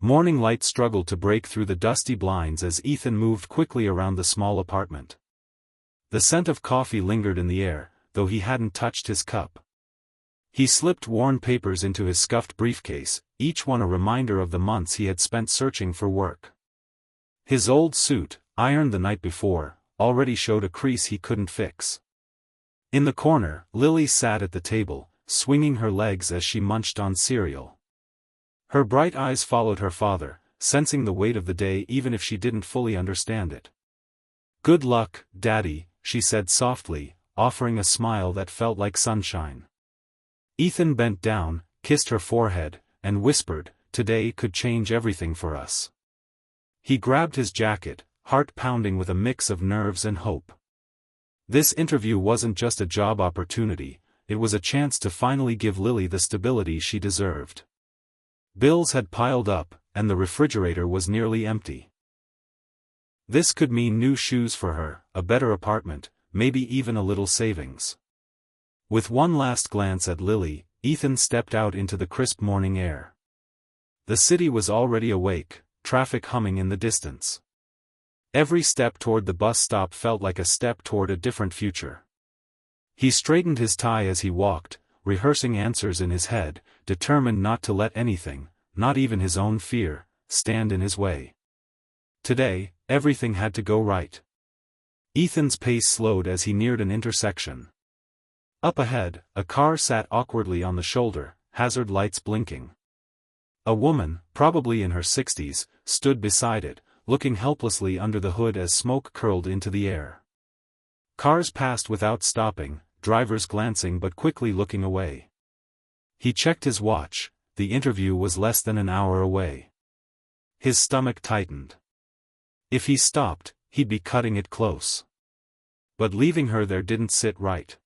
Morning light struggled to break through the dusty blinds as Ethan moved quickly around the small apartment. The scent of coffee lingered in the air, though he hadn't touched his cup. He slipped worn papers into his scuffed briefcase, each one a reminder of the months he had spent searching for work. His old suit, ironed the night before, already showed a crease he couldn't fix. In the corner, Lily sat at the table, swinging her legs as she munched on cereal. Her bright eyes followed her father, sensing the weight of the day even if she didn't fully understand it. "Good luck, Daddy," she said softly, offering a smile that felt like sunshine. Ethan bent down, kissed her forehead, and whispered, "Today could change everything for us." He grabbed his jacket, heart pounding with a mix of nerves and hope. This interview wasn't just a job opportunity, it was a chance to finally give Lily the stability she deserved. Bills had piled up, and the refrigerator was nearly empty. This could mean new shoes for her, a better apartment, maybe even a little savings. With one last glance at Lily, Ethan stepped out into the crisp morning air. The city was already awake, traffic humming in the distance. Every step toward the bus stop felt like a step toward a different future. He straightened his tie as he walked, rehearsing answers in his head, determined not to let anything, not even his own fear, stand in his way. Today, everything had to go right. Ethan's pace slowed as he neared an intersection. Up ahead, a car sat awkwardly on the shoulder, hazard lights blinking. A woman, probably in her 60s, stood beside it, looking helplessly under the hood as smoke curled into the air. Cars passed without stopping, drivers glancing but quickly looking away. He checked his watch, the interview was less than an hour away. His stomach tightened. If he stopped, he'd be cutting it close. But leaving her there didn't sit right.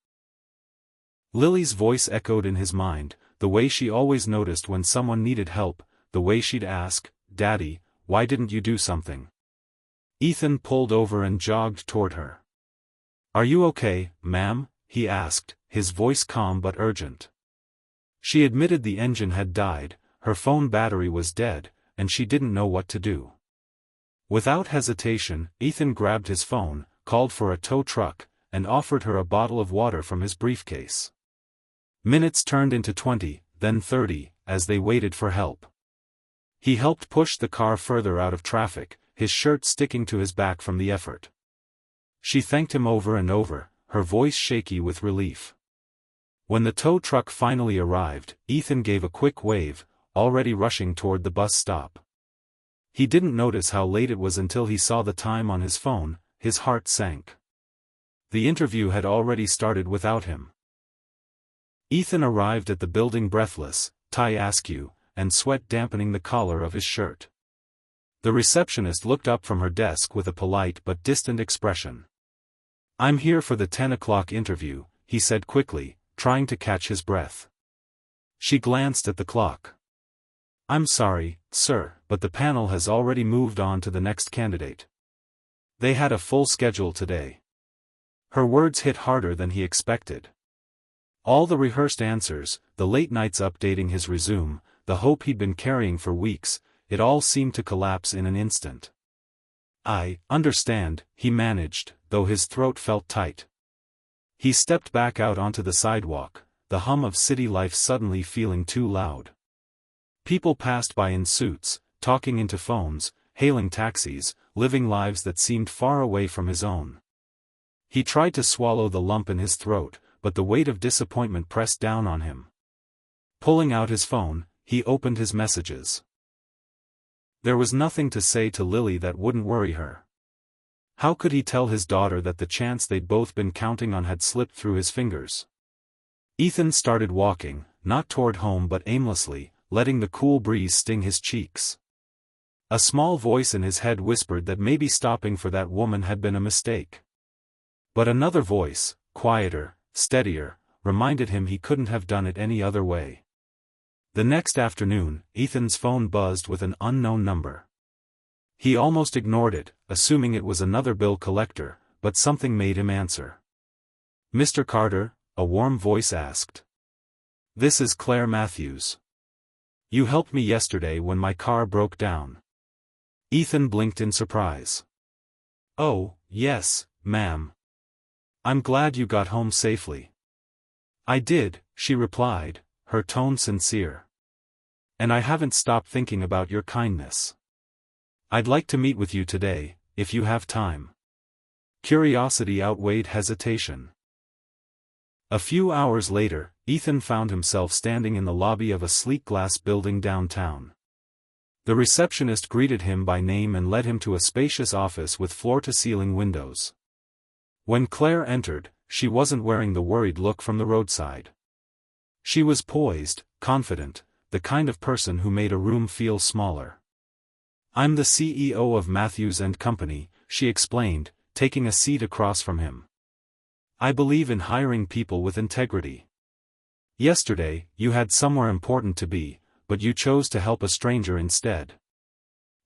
Lily's voice echoed in his mind, the way she always noticed when someone needed help, the way she'd ask, "Daddy, why didn't you do something?" Ethan pulled over and jogged toward her. "Are you okay, ma'am?" he asked, his voice calm but urgent. She admitted the engine had died, her phone battery was dead, and she didn't know what to do. Without hesitation, Ethan grabbed his phone, called for a tow truck, and offered her a bottle of water from his briefcase. Minutes turned into 20, then 30, as they waited for help. He helped push the car further out of traffic, his shirt sticking to his back from the effort. She thanked him over and over, her voice shaky with relief. When the tow truck finally arrived, Ethan gave a quick wave, already rushing toward the bus stop. He didn't notice how late it was until he saw the time on his phone, his heart sank. The interview had already started without him. Ethan arrived at the building breathless, tie askew, and sweat dampening the collar of his shirt. The receptionist looked up from her desk with a polite but distant expression. "I'm here for the 10 o'clock interview," he said quickly, trying to catch his breath. She glanced at the clock. "I'm sorry, sir, but the panel has already moved on to the next candidate. They had a full schedule today." Her words hit harder than he expected. All the rehearsed answers, the late nights updating his resume, the hope he'd been carrying for weeks, it all seemed to collapse in an instant. "I understand," he managed, though his throat felt tight. He stepped back out onto the sidewalk, the hum of city life suddenly feeling too loud. People passed by in suits, talking into phones, hailing taxis, living lives that seemed far away from his own. He tried to swallow the lump in his throat, but the weight of disappointment pressed down on him. Pulling out his phone, he opened his messages. There was nothing to say to Lily that wouldn't worry her. How could he tell his daughter that the chance they'd both been counting on had slipped through his fingers? Ethan started walking, not toward home but aimlessly, letting the cool breeze sting his cheeks. A small voice in his head whispered that maybe stopping for that woman had been a mistake. But another voice, quieter, steadier, reminded him he couldn't have done it any other way. The next afternoon, Ethan's phone buzzed with an unknown number. He almost ignored it, assuming it was another bill collector, but something made him answer. "Mr. Carter?" a warm voice asked. "This is Claire Matthews." You helped me yesterday when my car broke down. Ethan blinked in surprise. Oh, yes, ma'am. I'm glad you got home safely. I did, she replied, her tone sincere. And I haven't stopped thinking about your kindness. I'd like to meet with you today, if you have time. Curiosity outweighed hesitation. A few hours later, Ethan found himself standing in the lobby of a sleek glass building downtown. The receptionist greeted him by name and led him to a spacious office with floor-to-ceiling windows. When Claire entered, she wasn't wearing the worried look from the roadside. She was poised, confident, the kind of person who made a room feel smaller. I'm the CEO of Matthews & Company, she explained, taking a seat across from him. I believe in hiring people with integrity. Yesterday, you had somewhere important to be, but you chose to help a stranger instead.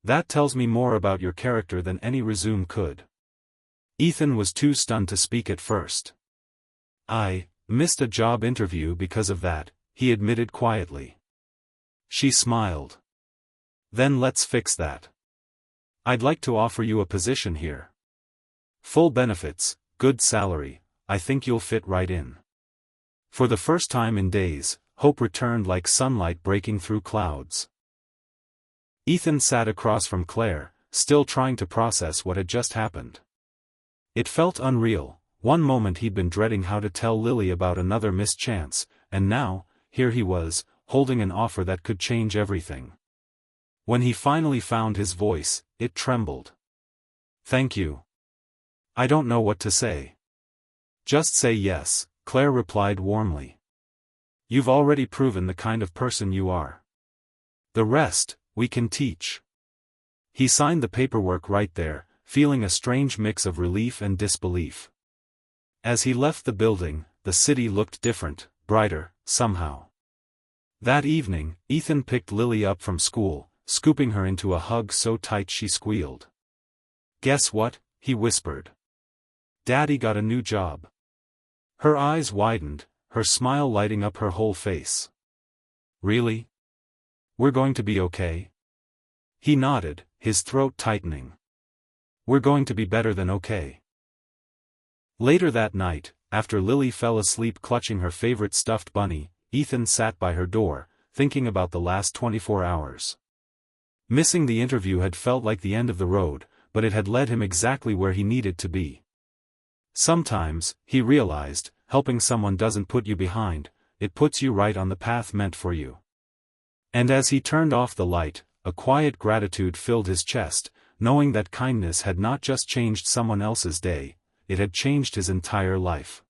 That tells me more about your character than any resume could. Ethan was too stunned to speak at first. I missed a job interview because of that, he admitted quietly. She smiled. Then let's fix that. I'd like to offer you a position here. Full benefits, good salary, I think you'll fit right in. For the first time in days, hope returned like sunlight breaking through clouds. Ethan sat across from Claire, still trying to process what had just happened. It felt unreal. One moment he'd been dreading how to tell Lily about another missed chance, and now, here he was, holding an offer that could change everything. When he finally found his voice, it trembled. Thank you. I don't know what to say. Just say yes, Claire replied warmly. You've already proven the kind of person you are. The rest, we can teach. He signed the paperwork right there, feeling a strange mix of relief and disbelief. As he left the building, the city looked different, brighter, somehow. That evening, Ethan picked Lily up from school, scooping her into a hug so tight she squealed. Guess what? He whispered. Daddy got a new job. Her eyes widened, her smile lighting up her whole face. Really? We're going to be okay? He nodded, his throat tightening. We're going to be better than okay. Later that night, after Lily fell asleep clutching her favorite stuffed bunny, Ethan sat by her door, thinking about the last 24 hours. Missing the interview had felt like the end of the road, but it had led him exactly where he needed to be. Sometimes, he realized, helping someone doesn't put you behind, it puts you right on the path meant for you. And as he turned off the light, a quiet gratitude filled his chest, knowing that kindness had not just changed someone else's day, it had changed his entire life.